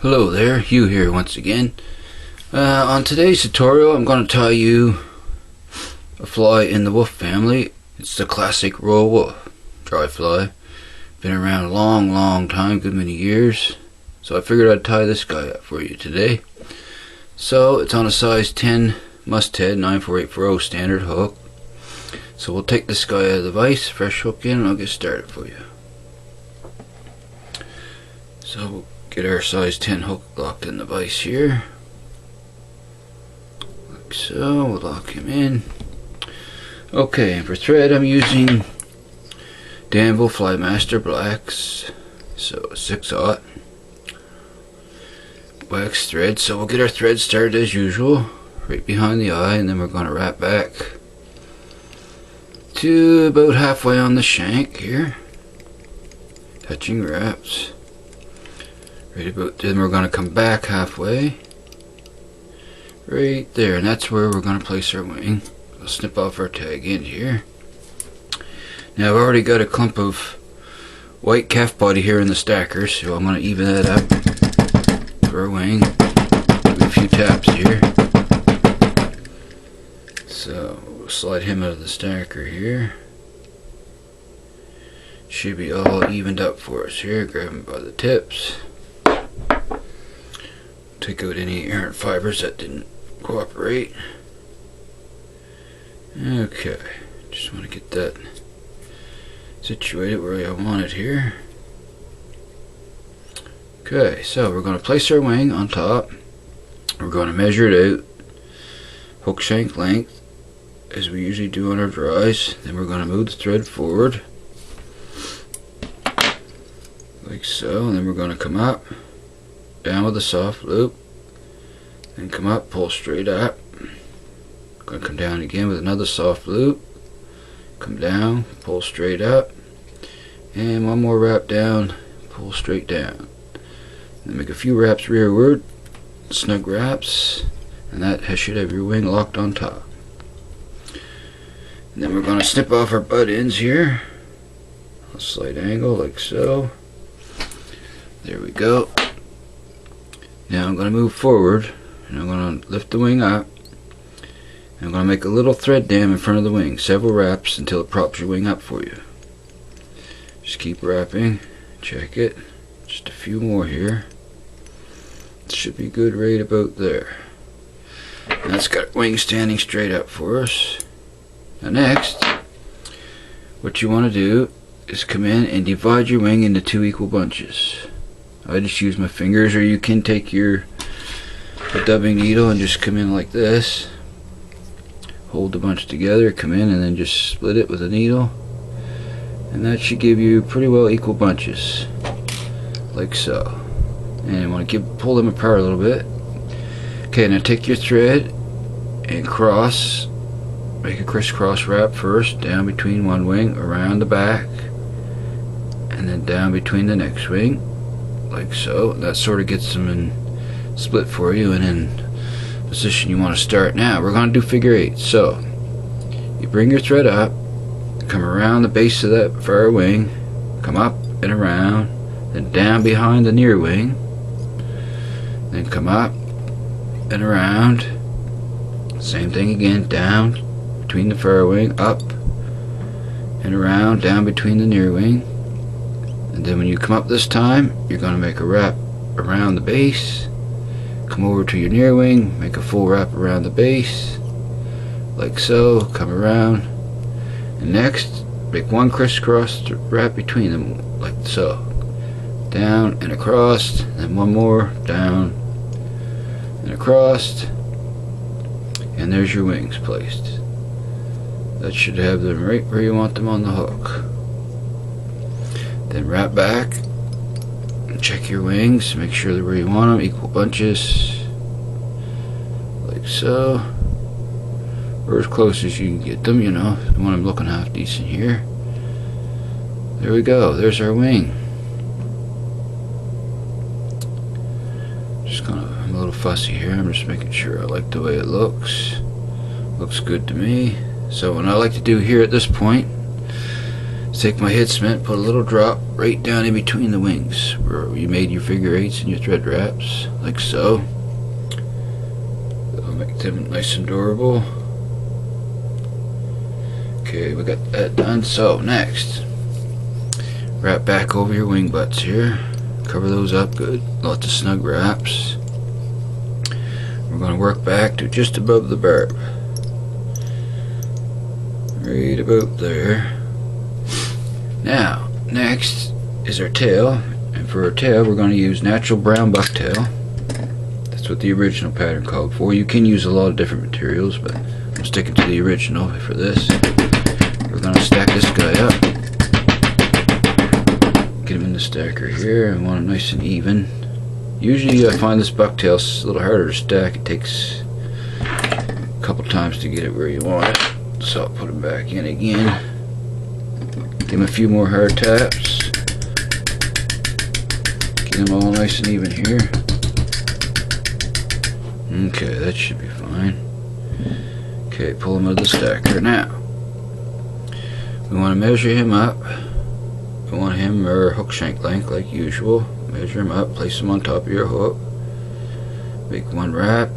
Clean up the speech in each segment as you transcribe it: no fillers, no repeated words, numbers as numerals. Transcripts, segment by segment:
Hello there, Hugh here once again. On today's tutorial I'm going to tie you a fly in the wolf family. It's the classic royal wolf dry fly. Been around a long time, good many years. So I figured I'd tie this guy up for you today. So it's on a size 10 mustad 94840 standard hook. So we'll take this guy out of the vise, fresh hook in, and I'll get started for you. So we'll get our size 10 hook locked in the vise here. Like so, we'll lock him in. Okay, and for thread I'm using Danville Flymaster Blacks. So 6/0 wax thread. So we'll get our thread started as usual, right behind the eye, and then we're going to wrap back to about halfway on the shank here. Touching wraps. Right about then we're going to come back halfway. Right there, and that's where we're going to place our wing. I'll snip off our tag end here. Now I've already got a clump of white calf body here in the stacker, so I'm going to even that up for our wing. Do a few taps here. So we'll slide him out of the stacker here. Should be all evened up for us here. Grab him by the tips. Take out any errant fibers that didn't cooperate. Okay, just want to get that situated where I want it here. Okay, so we're going to place our wing on top. We're going to measure it out, hook shank length, as we usually do on our dries. Then we're going to move the thread forward, like so, and then we're going to come up, down with a soft loop, and come up, pull straight up. Going to come down again with another soft loop, come down, pull straight up, and one more wrap down, pull straight down. Then make a few wraps rearward, snug wraps, and that should have your wing locked on top. And then we're going to snip off our butt ends here, a slight angle like so. There we go. Now I'm going to move forward, and I'm going to lift the wing up. I'm going to make a little thread dam in front of the wing, several wraps until it props your wing up for you. Just keep wrapping, check it, just a few more here. It should be good right about there. And that's got wing standing straight up for us. Now next, what you want to do is come in and divide your wing into 2 equal bunches. I just use my fingers, or you can take a dubbing needle and just come in like this. Hold the bunch together, come in, and then just split it with a needle. And that should give you pretty well equal bunches. Like so. And you want to pull them apart a little bit. Okay, now take your thread and cross. Make a crisscross wrap first, down between one wing, around the back, and then down between the next wing. Like so. That sort of gets them in split for you and in position you want to start. Now we're going to do figure 8. So you bring your thread up, come around the base of that far wing, come up and around, then down behind the near wing, then come up and around, same thing again, down between the far wing, up and around, down between the near wing. And then when you come up this time, you're going to make a wrap around the base, come over to your near wing, make a full wrap around the base, like so, come around, and next, make one crisscross wrap between them, like so, down and across, then one more, down and across, and there's your wings placed. That should have them right where you want them on the hook. Then wrap back, and check your wings, make sure they're where you want them, equal bunches, like so, or as close as you can get them, you know. I want them looking half decent here. There we go, there's our wing. I'm a little fussy here, I'm just making sure I like the way it looks. Looks good to me. So what I like to do here at this point Take my head cement, put a little drop right down in between the wings where you made your figure eights and your thread wraps, like so. That'll make them nice and durable. Okay, we got that done. So next, wrap back over your wing butts here. Cover those up good. Lots of snug wraps. We're going to work back to just above the barb. Right about there. Now, next is our tail, and for our tail we're going to use natural brown bucktail. That's what the original pattern called for. You can use a lot of different materials, but I'm sticking to the original for this. We're going to stack this guy up. Get him in the stacker here, and want him nice and even. Usually I find this bucktail a little harder to stack. It takes a couple times to get it where you want it. So I'll put him back in again. Give him a few more hard taps. Get him all nice and even here. Okay, that should be fine. Okay, pull him out of the stacker. Now, we want to measure him up. We want him our hook shank length like usual. Measure him up, place him on top of your hook. Make one wrap,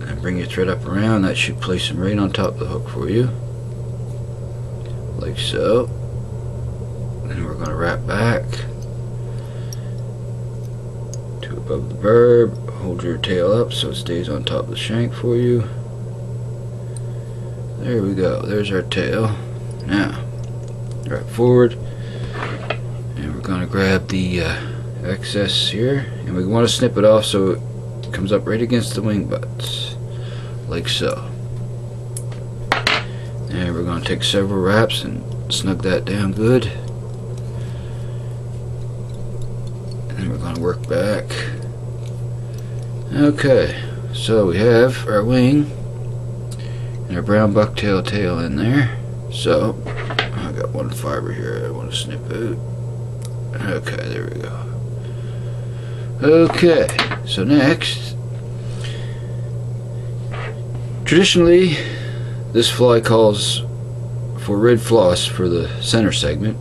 and bring your thread up around. That should place him right on top of the hook for you. Like so. And we're going to wrap back to above the barb. Hold your tail up so it stays on top of the shank for you. There we go. There's our tail. Now, wrap forward, and we're going to grab the excess here, and we want to snip it off so it comes up right against the wing butts, like so. And we're going to take several wraps and snug that down good. And we're going to work back. Okay, so we have our wing and our brown bucktail tail in there. So I got one fiber here I want to snip out. Okay, there we go. Okay, so next, traditionally this fly calls for red floss for the center segment.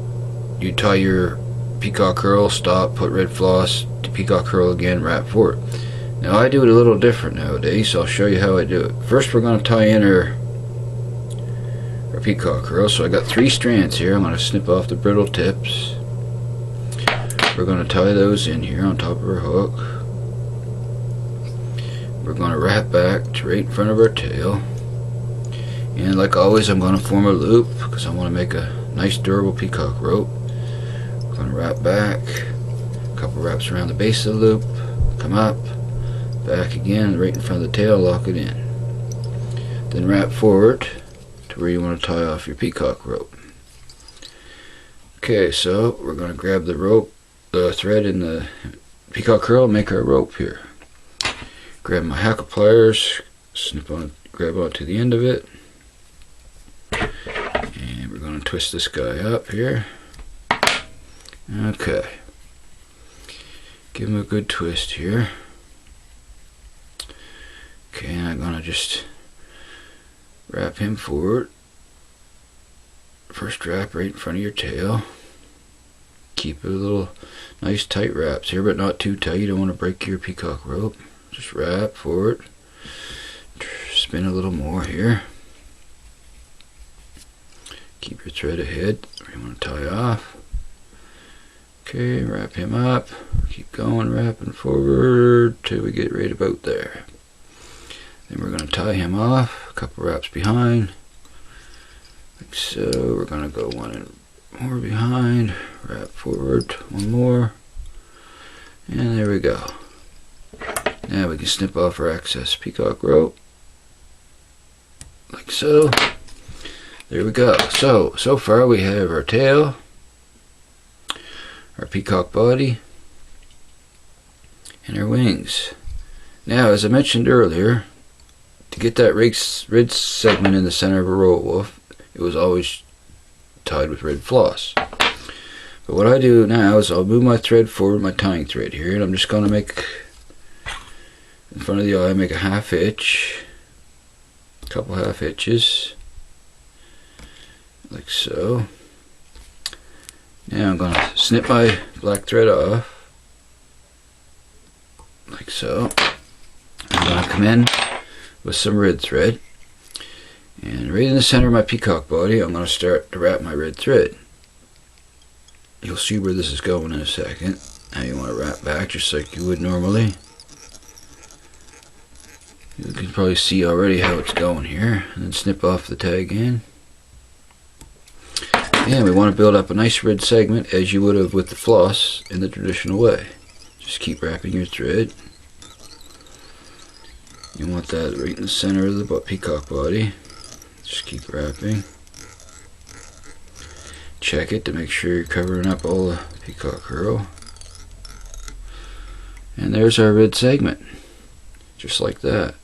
You tie your peacock herl, stop, put red floss to peacock herl again, wrap for it. Now I do it a little different nowadays, so I'll show you how I do it. First we're going to tie in our peacock herl. So I got 3 strands here. I'm going to snip off the brittle tips. We're going to tie those in here on top of our hook. We're going to wrap back to right in front of our tail. And like always, I'm going to form a loop because I want to make a nice durable peacock rope. I'm going to wrap back, a couple wraps around the base of the loop, come up, back again, right in front of the tail, lock it in. Then wrap forward to where you want to tie off your peacock rope. Okay, so we're going to grab the rope, the thread in the peacock herl, and make our rope here. Grab my hackle pliers, snip on, grab onto the end of it, and we're going to twist this guy up here. Okay, give him a good twist here. Okay, and I'm going to just wrap him forward. First wrap right in front of your tail. Keep it a little nice tight wraps here, but not too tight. You don't want to break your peacock rope. Just wrap forward. Spin a little more here. Keep your thread ahead where you want to tie off. Okay, wrap him up. Keep going, wrapping forward till we get right about there. Then we're going to tie him off, a couple wraps behind, like so. We're going to go one more behind, wrap forward, one more, and there we go. Now we can snip off our excess peacock rope, like so. There we go. So far we have our tail, our peacock body, and our wings. Now, as I mentioned earlier, to get that red segment in the center of a roll wolf, it was always tied with red floss. But what I do now is I'll move my thread forward, my tying thread here, and I'm just going to make, in front of the eye, make a half hitch, a couple half hitches, like so. Now I'm going to snip my black thread off, like so. I'm going to come in with some red thread, and right in the center of my peacock body I'm going to start to wrap my red thread. You'll see where this is going in a second. Now you want to wrap back just like you would normally. You can probably see already how it's going here, and then snip off the tag end. And we want to build up a nice red segment as you would have with the floss in the traditional way. Just keep wrapping your thread. You want that right in the center of the peacock body. Just keep wrapping. Check it to make sure you're covering up all the peacock herl. And there's our red segment. Just like that.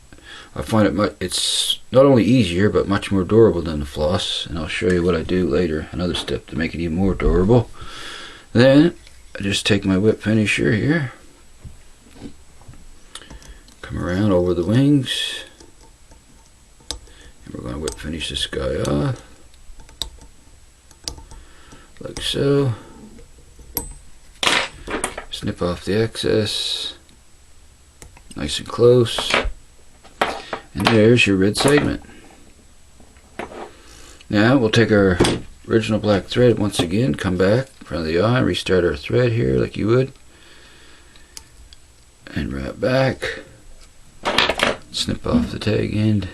I find it's not only easier but much more durable than the floss, and I'll show you what I do later, another step to make it even more durable. Then I just take my whip finisher here, come around over the wings, and we're going to whip finish this guy off like so. Snip off the excess nice and close. And there's your red segment. Now we'll take our original black thread once again, come back in front of the eye, restart our thread here like you would, and wrap back, snip off the tag end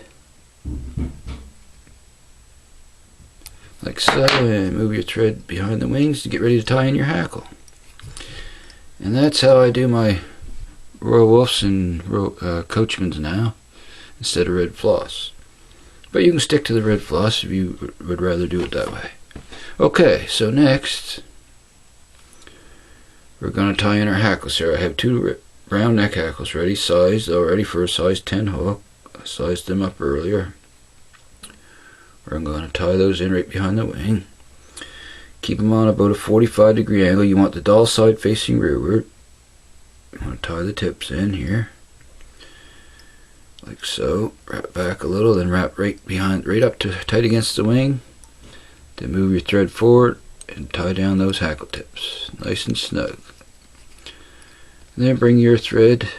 like so, and move your thread behind the wings to get ready to tie in your hackle. And that's how I do my Royal Wolves and Coachmans now, instead of red floss. But you can stick to the red floss if you would rather do it that way. Okay, so next we're going to tie in our hackles here. I have two round neck hackles ready, sized already for a size 10 hook. I sized them up earlier. We're going to tie those in right behind the wing. Keep them on about a 45-degree angle. You want the dull side facing rearward. You want to tie the tips in here like so. Wrap back a little, then wrap right behind, right up to tight against the wing. Then move your thread forward and tie down those hackle tips nice and snug. And then bring your thread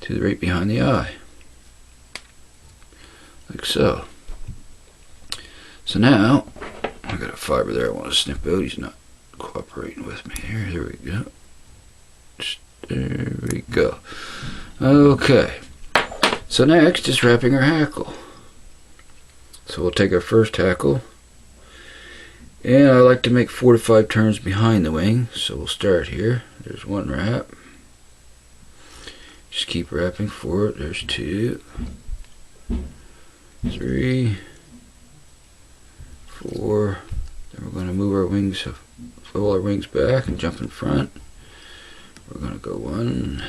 to right behind the eye like so. So now I got a fiber there I want to snip out. He's not cooperating with me here. There we go. There we go. Okay. So next is wrapping our hackle. So we'll take our first hackle, and I like to make 4 to 5 turns behind the wing. So we'll start here. There's one wrap. Just keep wrapping forward. There's 2, 3, 4. Then we're going to move our wings, roll our wings back and jump in front. We're going to go 1,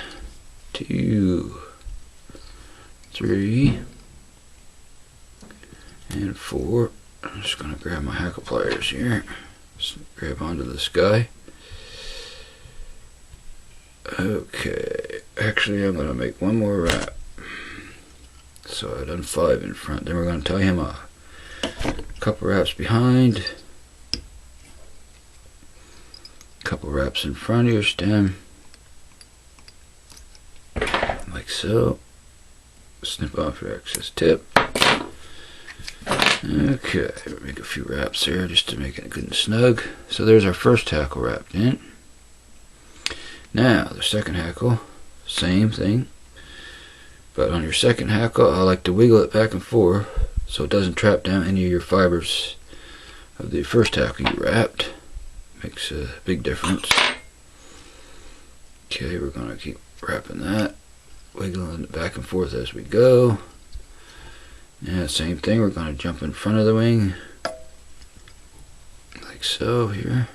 2, 3, and 4. I'm just going to grab my hackle pliers here. Just grab onto this guy. Okay, actually I'm going to make one more wrap. So I've done 5 in front. Then we're going to tie him off. Couple wraps behind. Couple wraps in front of your stem. Like so. Snip off your excess tip. Okay, make a few wraps there just to make it good and snug. So there's our first hackle wrapped in. Now the second hackle, same thing, but on your second hackle I like to wiggle it back and forth so it doesn't trap down any of your fibers of the first hackle you wrapped. Makes a big difference. Okay, we're going to keep wrapping that, wiggling it back and forth as we go. Yeah, same thing, we're going to jump in front of the wing like so here.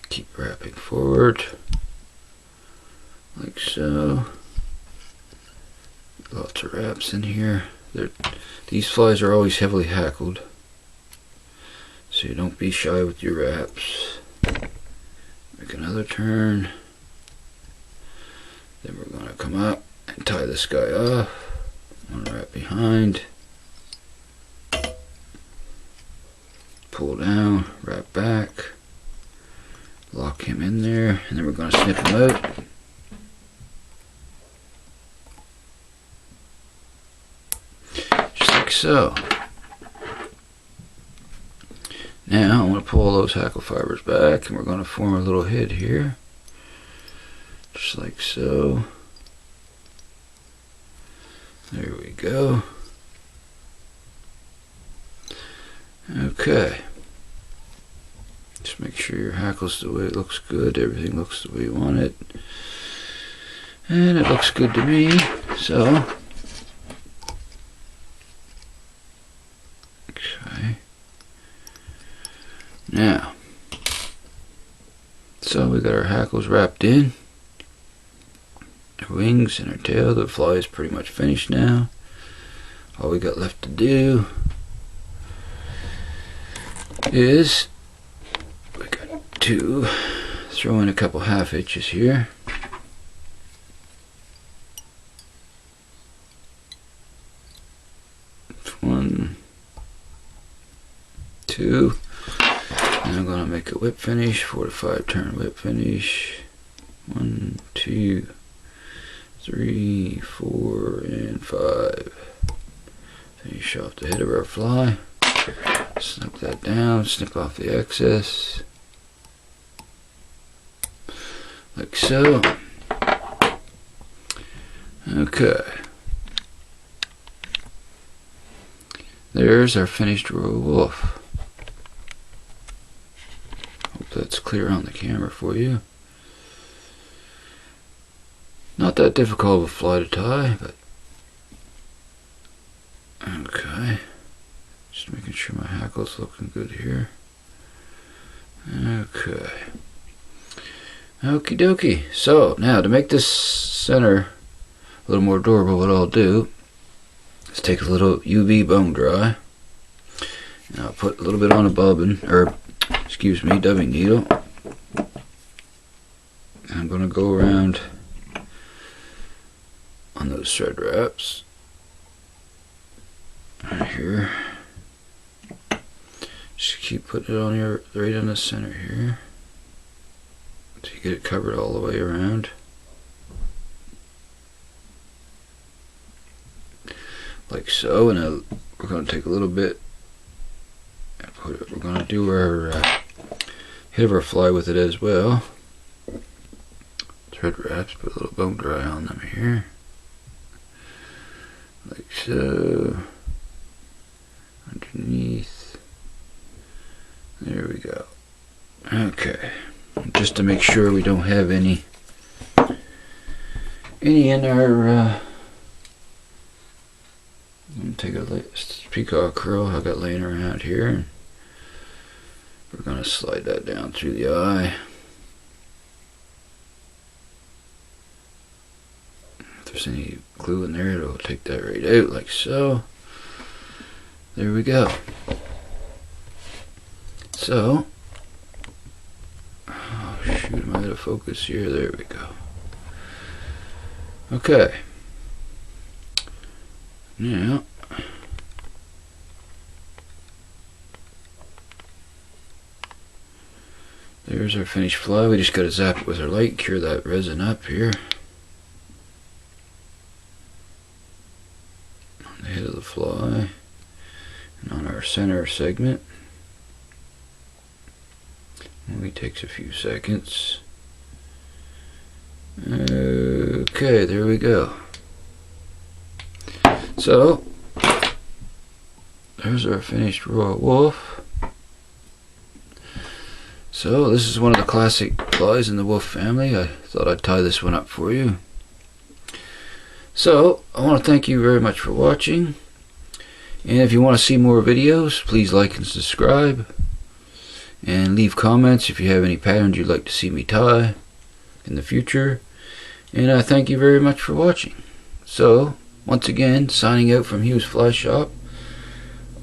Keep wrapping forward like so. Lots of wraps in here. These flies are always heavily hackled, so you don't be shy with your wraps. Make another turn. Then we're going to come up and tie this guy off. One wrap behind. pull down, wrap back, lock him in there, and then we're going to snip him out. Just like so. Now I'm going to pull those hackle fibers back, and we're going to form a little head here. Just like so. There we go. Okay. Just make sure your hackle's the way it looks good. Everything looks the way you want it. And it looks good to me. So. Okay. Now. So we got our hackles wrapped in. Our wings and our tail. The fly is pretty much finished now. All we got left to do is we got to throw in a couple half hitches here. One, two, and I'm going to make a whip finish, 4 to 5 turn whip finish. 1, 2, 3, 4, and 5. Finish off the head of our fly. Snip that down, snip off the excess. Like so. Okay. There's our finished royal wolf. Hope that's clear on the camera for you. Not that difficult of a fly to tie, but okay. Just making sure my hackle's looking good here. Okay. Okie dokie. So now to make this center a little more durable, what I'll do is take a little UV bone dry, and I'll put a little bit on a bobbin, or excuse me, dubbing needle. And I'm going to go around on those thread wraps right here. Just keep putting it on your right in the center here, so you get it covered all the way around, like so. And we're going to take a little bit and put it. We're going to do our head of our fly with it as well. Thread wraps, put a little bone dry on them here, like so. Underneath. There we go. Okay. Just to make sure we don't have any in our I'm gonna take a peacock herl I got laying around here, and we're gonna slide that down through the eye. If there's any glue in there, it'll take that right out, like so. There we go. So, oh shoot, am I out of focus here? There we go. Okay. Now, there's our finished fly. We just got to zap it with our light, cure that resin up here on the head of the fly and on our center segment. Only takes a few seconds. Okay, there we go. So, there's our finished royal wolf. So, this is one of the classic flies in the wolf family. I thought I'd tie this one up for you. So, I want to thank you very much for watching. And if you want to see more videos, please like and subscribe. And leave comments if you have any patterns you'd like to see me tie in the future. And I thank you very much for watching. So, once again, signing out from Hugh's Fly Shop.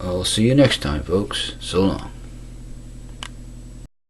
I'll see you next time, folks. So long.